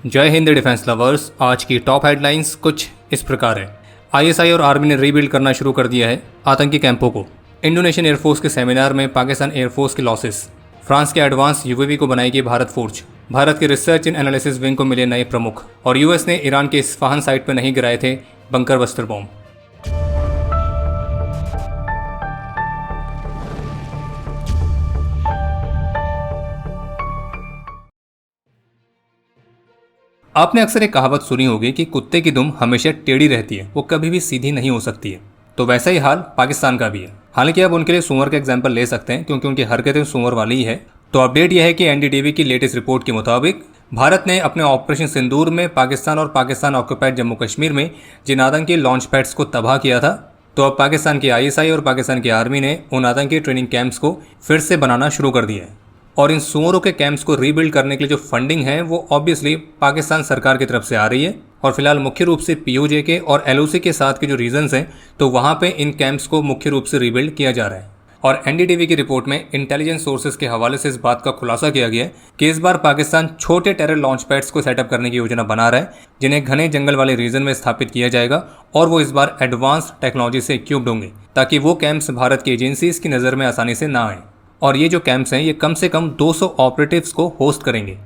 जय Hind defence lovers. आज की टॉप हेडलाइंस कुछ इस प्रकार है। आईएसआई और आर्मी ने रीबिल्ड करना शुरू कर दिया है आतंकी कैंपों को। इंडोनेशियन एयरफोर्स के सेमिनार में पाकिस्तान एयरफोर्स के लॉसेस। फ्रांस के एडवांस यूएवी को बनाएगी भारत फोर्ज। भारत के रिसर्च इन एनालिसिस विंग को मिले नए प्रमुख। और यूएस ने ईरान के इस्फहान साइट पर नहीं गिराए थे बंकर बस्टर बॉम्ब। आपने अक्सर एक कहावत सुनी होगी कि कुत्ते की दुम हमेशा टेढ़ी रहती है, वो कभी भी सीधी नहीं हो सकती है। तो वैसा ही हाल पाकिस्तान का भी है। हालांकि आप उनके लिए सूअर का एग्जाम्पल ले सकते हैं क्योंकि उनकी हरकतें सूअर वाली ही है। तो अपडेट यह है कि एनडीटीवी की लेटेस्ट रिपोर्ट के मुताबिक भारत ने अपने ऑपरेशन सिंदूर में पाकिस्तान और पाकिस्तान ऑक्यूपाइड जम्मू कश्मीर में जिन आतंकी लॉन्च पैड्स को तबाह किया था, तो अब पाकिस्तान की आईएसआई और पाकिस्तान की आर्मी ने उन आतंकी ट्रेनिंग कैंप्स को फिर से बनाना शुरू कर दिया है। और इन सूअरों के कैंप्स को रीबिल्ड करने के लिए जो फंडिंग है वो ऑब्वियसली पाकिस्तान सरकार की तरफ से आ रही है। और फिलहाल मुख्य रूप से पीओजे के और एलओसी के साथ के जो रीजन्स हैं, तो वहाँ पे इन कैंप्स को मुख्य रूप से रीबिल्ड किया जा रहा है। और एनडीटीवी की रिपोर्ट में इंटेलिजेंस सोर्सेज के हवाले से इस बात का खुलासा किया गया है कि इस बार पाकिस्तान छोटे टेरर लॉन्च पैड्स को सेटअप करने की योजना बना रहा है, जिन्हें घने जंगल वाले रीजन में स्थापित किया जाएगा। और वो इस बार एडवांस टेक्नोलॉजी से इक्विप्ड होंगे ताकि वो कैंप्स भारत की एजेंसीज की नज़र में आसानी से ना आए। और ये जो कैंप्स हैं ये कम से कम 200 ऑपरेटिव्स को होस्ट करेंगे,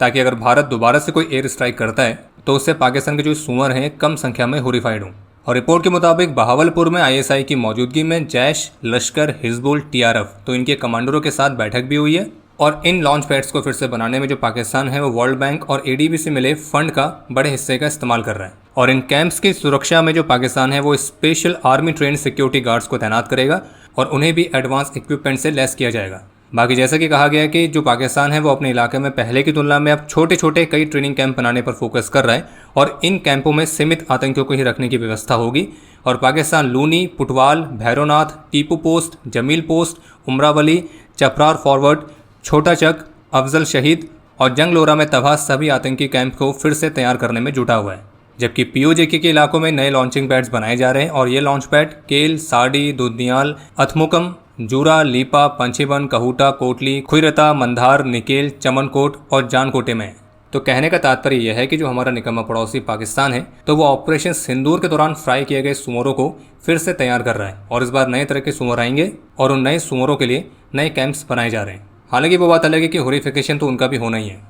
ताकि अगर भारत दोबारा से कोई एयर स्ट्राइक करता है तो उससे पाकिस्तान के जो सूअर हैं कम संख्या में होरिफाइड हों। और रिपोर्ट के मुताबिक बहावलपुर में आईएसआई की मौजूदगी में जैश, लश्कर, हिजबुल, टीआरएफ तो इनके कमांडरों के साथ बैठक भी हुई है। और इन लॉन्च पैड्स को फिर से बनाने में जो पाकिस्तान है वो वर्ल्ड बैंक और एडीबी से मिले फंड का बड़े हिस्से का इस्तेमाल कर रहा है। और इन कैंप्स की सुरक्षा में जो पाकिस्तान है वो special army train security guards को तैनात करेगा और उन्हें भी एडवांस इक्विपमेंट से लैस किया जाएगा। बाकी जैसा कि कहा गया कि जो पाकिस्तान है वो अपने इलाके में पहले की तुलना में अब छोटे छोटे कई ट्रेनिंग कैंप बनाने पर फोकस कर रहा है और इन कैंपों में सीमित आतंकियों को ही रखने की व्यवस्था होगी। और Pakistan Looni, Putwal, Bhaironath, Tipu post, Jamil post, Umrawali, Chaprar forward, Chhota Chak, Afzal शहीद और जंगलोरा में तबाह सभी आतंकी कैंप को फिर से तैयार करने में जुटा हुआ है। जबकि पीओजेके के इलाकों में नए लॉन्चिंग पैड्स बनाए जा रहे हैं और ये लॉन्च पैड केल, साड़ी, दुदनियाल, अथमुकम, जूरा, लीपा, पंचीवन, कहूटा, कोटली, खुईरता, मंधार, निकेल, चमनकोट और जानकोटे में। तो कहने का तात्पर्य यह है कि जो हमारा निकम्मा पड़ोसी पाकिस्तान है तो वो ऑपरेशन सिंदूर के दौरान फ्राई किए गए सूअरों को फिर से तैयार कर रहा है। और इस बार नए तरह के सूअर आएंगे और उन नए सूअरों के लिए नए कैंप्स बनाए जा रहे हैं। हालांकि वो बात अलग है कि होरिफिकेशन तो उनका भी होना ही है।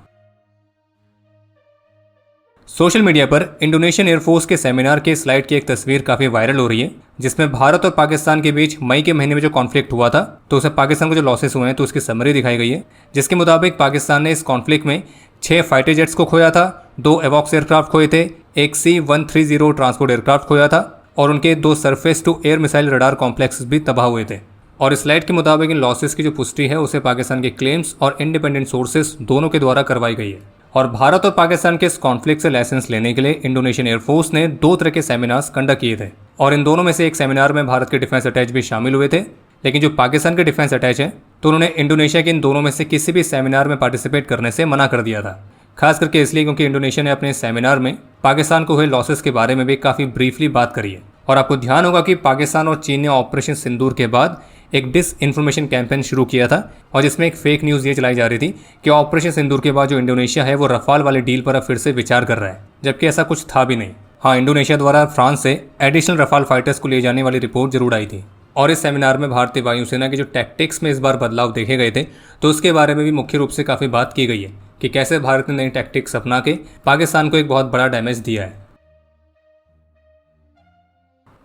सोशल मीडिया पर इंडोनेशियन एयरफोर्स के सेमिनार के स्लाइड की एक तस्वीर काफ़ी वायरल हो रही है, जिसमें भारत और पाकिस्तान के बीच मई के महीने में जो कॉन्फ्लिक्ट हुआ था तो उसमें पाकिस्तान को जो लॉसेस हुए हैं तो उसकी समरी दिखाई गई है। जिसके मुताबिक पाकिस्तान ने इस कॉन्फ्लिक्ट में 6 फाइटर जेट्स को खोया था, 2 एवॉक्स एयरक्राफ्ट खोए थे, एक C-130 ट्रांसपोर्ट एयरक्राफ्ट खोया था और उनके 2 surface to air missile radar complex भी तबाह हुए थे। और इस स्लाइड के मुताबिक इन लॉसेस की जो पुष्टि है उसे पाकिस्तान के क्लेम्स और इंडिपेंडेंट सोर्सेस दोनों के द्वारा करवाई गई है। और भारत और पाकिस्तान के इस कॉन्फ्लिक्ट से लाइसेंस लेने के लिए इंडोनेशियन एयरफोर्स ने 2 तरह के सेमिनार्स कंडक्ट किए थे। और इन दोनों में से एक सेमिनार में भारत के डिफेंस अटैच भी शामिल हुए थे, लेकिन जो पाकिस्तान के डिफेंस अटैच हैं तो उन्होंने इंडोनेशिया के इन दोनों में से किसी भी सेमिनार में पार्टिसिपेट करने से मना कर दिया था। खास करके इसलिए क्योंकि इंडोनेशिया ने अपने सेमिनार में पाकिस्तान को हुए लॉसेस के बारे में भी काफ़ी ब्रीफली बात करी है। और आपको ध्यान होगा कि पाकिस्तान और चीन ने ऑपरेशन सिंदूर के बाद एक डिस इन्फॉर्मेशन कैंपेन शुरू किया था और जिसमें एक फेक न्यूज़ ये चलाई जा रही थी कि ऑपरेशन सिंदूर के बाद जो इंडोनेशिया है वो रफाल वाले डील पर अब फिर से विचार कर रहा है, जबकि ऐसा कुछ था भी नहीं। हाँ, इंडोनेशिया द्वारा फ्रांस से एडिशनल रफाल फाइटर्स को ले जाने वाली रिपोर्ट जरूर आई थी। और इस सेमिनार में भारतीय वायुसेना के जो टैक्टिक्स में इस बार बदलाव देखे गए थे तो उसके बारे में भी मुख्य रूप से काफ़ी बात की गई है कि कैसे भारत ने नई टैक्टिक्स अपना के पाकिस्तान को एक बहुत बड़ा डैमेज दिया है।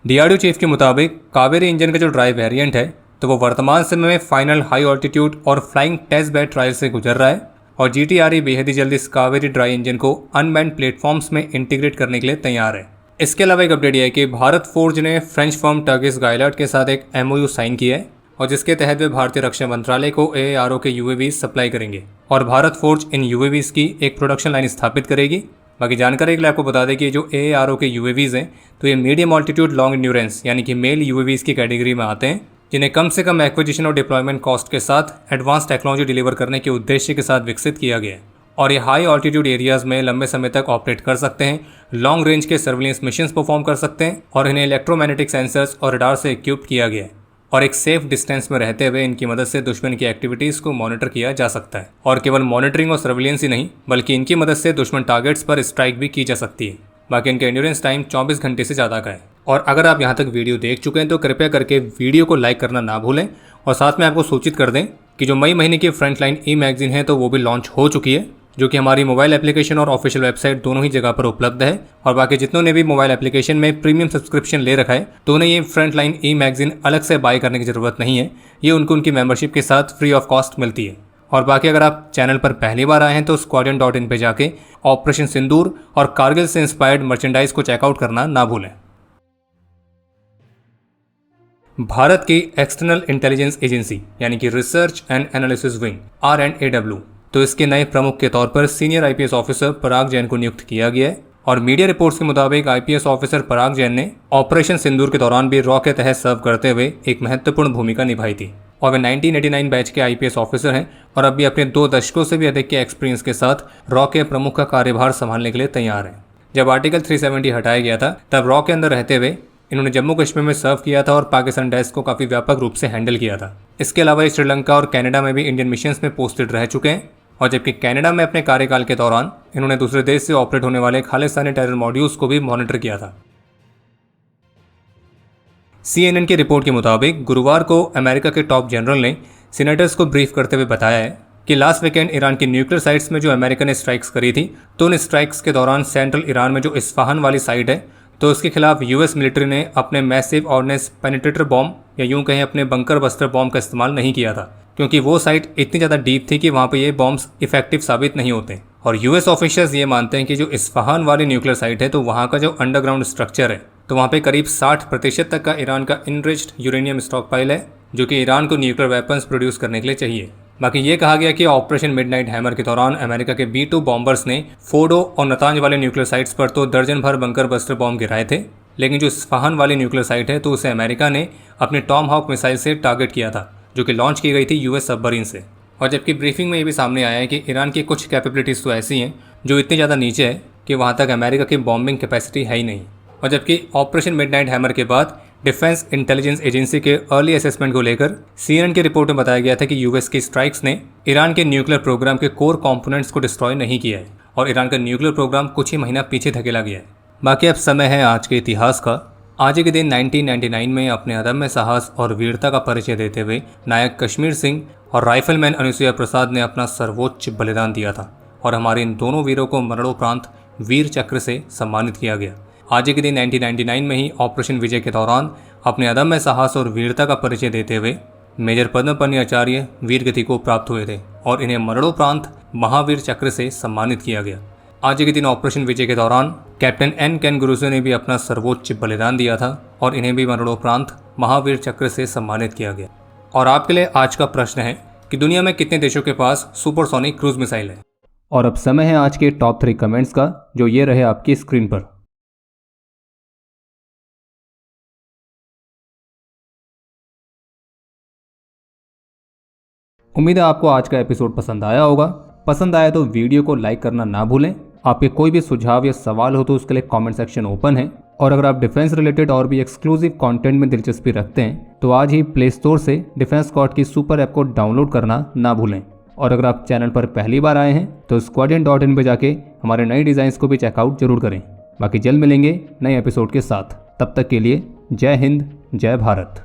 डीआरडीओ चीफ के मुताबिक कावेरी इंजन का जो ड्राई वेरिएंट है तो वो वर्तमान समय में फाइनल हाई ऑल्टीट्यूड और फ्लाइंग टेस्ट बेड ट्रायल से गुजर रहा है। और जीटीआरई बेहद ही जल्दी इस कावेरी ड्राई इंजन को अनमैन्ड प्लेटफॉर्म्स में इंटीग्रेट करने के लिए तैयार है। इसके अलावा एक अपडेट यह है कि भारत फोर्ज ने फ्रेंच फर्म टर्किश गायलर्ट के साथ एक MOU साइन किया है और जिसके तहत वे भारतीय रक्षा मंत्रालय को AARO के UAVs सप्लाई करेंगे और भारत फोर्ज इन UAVs की एक प्रोडक्शन लाइन स्थापित करेगी। बाकी जानकारी के लिए आपको बता दें कि जो AARO के UAVs हैं तो ये मीडियम ऑल्टीट्यूड लॉन्ग इंड्योरेंस यानी कि मेल UAVs की कैटेगरी में आते हैं, जिन्हें कम से कम एक्विजिशन और डिप्लॉयमेंट कॉस्ट के साथ एडवांस टेक्नोलॉजी डिलीवर करने के उद्देश्य के साथ विकसित किया गया है। और ये हाई ऑल्टीट्यूड एरियाज़ में लंबे समय तक ऑपरेट कर सकते हैं, लॉन्ग रेंज के सर्विलेंस मिशंस परफॉर्म कर सकते हैं और इन्हें इलेक्ट्रोमैग्नेटिक सेंसर्स और रडार से इक्विप किया गया है। और एक सेफ डिस्टेंस में रहते हुए इनकी मदद से दुश्मन की एक्टिविटीज़ को मॉनिटर किया जा सकता है। और केवल मॉनिटरिंग और सर्विलेंस ही नहीं, बल्कि इनकी मदद से दुश्मन टारगेट्स पर स्ट्राइक भी की जा सकती है। बाकी इनका एंड्योरेंस टाइम 24 घंटे से ज़्यादा का है। और अगर आप यहाँ तक वीडियो देख चुके हैं तो कृपया करके वीडियो को लाइक करना ना भूलें और साथ में आपको सूचित कर दें कि जो मई महीने की फ्रंटलाइन ई मैगजीन है तो वो भी लॉन्च हो चुकी है, जो कि हमारी मोबाइल एप्लीकेशन और ऑफिशियल वेबसाइट दोनों ही जगह पर उपलब्ध है। और बाकी जितनों ने भी मोबाइल एप्लीकेशन में प्रीमियम सब्सक्रिप्शन ले रखा है तो उन्हें ये फ्रंटलाइन ई मैगजीन अलग से बाय करने की ज़रूरत नहीं है, ये उनको उनकी मेंबरशिप के साथ फ्री ऑफ कॉस्ट मिलती है। और बाकी अगर आप चैनल पर पहली बार आए हैं तो squadron.in पे जाके ऑपरेशन सिंदूर और कारगिल से इंस्पायर्ड मर्चेंडाइज को चेकआउट करना ना भूलें। भारत की एक्सटर्नल इंटेलिजेंस एजेंसी यानी कि research and analysis wing RNAW, तो इसके नए प्रमुख के तौर पर सीनियर IPS ऑफिसर पराग जैन को नियुक्त किया गया है। और मीडिया रिपोर्ट्स के मुताबिक IPS ऑफिसर पराग जैन ने ऑपरेशन सिंदूर के दौरान भी रॉ के तहत सर्व करते हुए एक महत्वपूर्ण भूमिका निभाई थी। और वे 1989 बैच के IPS ऑफिसर हैं और अभी अपने 2 दशकों से भी अधिक के एक्सपीरियंस के साथ रॉ के प्रमुख का कार्यभार संभालने के लिए तैयार हैं। जब आर्टिकल 370 हटाया गया था तब रॉ के अंदर रहते हुए इन्होंने जम्मू कश्मीर में सर्व किया था और पाकिस्तान डेस्क को काफ़ी व्यापक रूप से हैंडल किया था। इसके अलावा ये श्रीलंका और कनाडा में भी इंडियन मिशंस में पोस्टेड रह चुके हैं। और जबकि कनाडा में अपने कार्यकाल के दौरान इन्होंने दूसरे देश से ऑपरेट होने वाले खालिस्तानी टेरर मॉड्यूल्स को भी मॉनिटर किया था। CNN की रिपोर्ट के मुताबिक गुरुवार को अमेरिका के टॉप जनरल ने सीनेटर्स को ब्रीफ करते हुए बताया है कि लास्ट वीकेंड ईरान की न्यूक्लियर साइट्स में जो अमेरिका ने स्ट्राइक्स करी थी तो उन स्ट्राइक्स के दौरान सेंट्रल ईरान में जो इस्फहान वाली साइट है तो उसके खिलाफ US मिलिट्री ने अपने मैसिव ऑर्डिनेंस पेनिट्रेटर बॉम्ब या यूं कहें अपने बंकर बस्टर बॉम्ब का इस्तेमाल नहीं किया था, क्योंकि वो साइट इतनी ज़्यादा डीप थी कि वहाँ पे ये बॉम्ब्स इफेक्टिव साबित नहीं होते। और US ऑफिशियल्स ये मानते हैं कि जो इस्फहान वाली न्यूक्लियर साइट है तो वहाँ का जो अंडरग्राउंड स्ट्रक्चर है तो वहाँ पे करीब 60% तक का ईरान का इनरिच्ड यूरेनियम स्टॉक पाइल है, जो कि ईरान को न्यूक्लियर वेपन्स प्रोड्यूस करने के लिए चाहिए। बाकी ये कहा गया कि ऑपरेशन मिडनाइट हैमर के दौरान अमेरिका के B-2 बॉम्बर्स ने फोर्डो और नतांज वाले न्यूक्लियर साइट्स पर तो दर्जन भर बंकर बस्टर बॉम्ब गिराए थे, लेकिन जो इस्फहान वाली न्यूक्लियर साइट है तो उसे अमेरिका ने अपने टॉम हॉक मिसाइल से टारगेट किया था, जो कि लॉन्च की गई थी US सबमरीन से। और जबकि ब्रीफिंग में ये भी सामने आया है कि ईरान की कुछ कैपेबिलिटीज़ तो ऐसी हैं जो इतनी ज़्यादा नीचे है कि वहाँ तक अमेरिका की बॉम्बिंग कैपेसिटी है ही नहीं। और जबकि ऑपरेशन मिडनाइट हैमर के बाद डिफेंस इंटेलिजेंस एजेंसी के अर्ली असेसमेंट को लेकर CNN की रिपोर्ट में बताया गया था कि US की स्ट्राइक्स ने ईरान के न्यूक्लियर प्रोग्राम के कोर कंपोनेंट्स को डिस्ट्रॉय नहीं किया है और ईरान का न्यूक्लियर प्रोग्राम कुछ ही महीना पीछे धकेला गया है। बाकी अब समय है आज के इतिहास का। आज के दिन 1999 में अपने अदम्य साहस और वीरता का परिचय देते हुए नायक कश्मीर सिंह और राइफलमैन अनुसुईया प्रसाद ने अपना सर्वोच्च बलिदान दिया था और हमारे इन दोनों वीरों को मरणोपरांत वीर चक्र से सम्मानित किया गया। आज के दिन 1999 में ही ऑपरेशन विजय के दौरान अपने अदम्य साहस और वीरता का परिचय देते हुए मेजर पद्मपन्नी आचार्य वीर गति को प्राप्त हुए थे और इन्हें मरणोपरांत महावीर चक्र से सम्मानित किया गया। आज के दिन ऑपरेशन विजय के दौरान कैप्टन N केन गुरुसे ने भी अपना सर्वोच्च बलिदान दिया था और इन्हें भी मरणोपरांत महावीर चक्र से सम्मानित किया गया। और आपके लिए आज का प्रश्न है कि दुनिया में कितने देशों के पास सुपरसोनिक क्रूज मिसाइल है। और अब समय है आज के टॉप 3 कमेंट्स का, जो ये रहे आपकी स्क्रीन पर। उम्मीद है आपको आज का एपिसोड पसंद आया होगा। पसंद आया तो वीडियो को लाइक करना ना भूलें। आपके कोई भी सुझाव या सवाल हो तो उसके लिए कमेंट सेक्शन ओपन है। और अगर आप डिफेंस रिलेटेड और भी एक्सक्लूसिव कंटेंट में दिलचस्पी रखते हैं तो आज ही प्ले स्टोर से डिफेंस स्क्वाड की सुपर ऐप को डाउनलोड करना ना भूलें। और अगर आप चैनल पर पहली बार आए हैं तो squadron.in पे जाके हमारे नए डिज़ाइंस को भी चेकआउट जरूर करें। बाकी जल्द मिलेंगे नए एपिसोड के साथ। तब तक के लिए जय हिंद, जय भारत।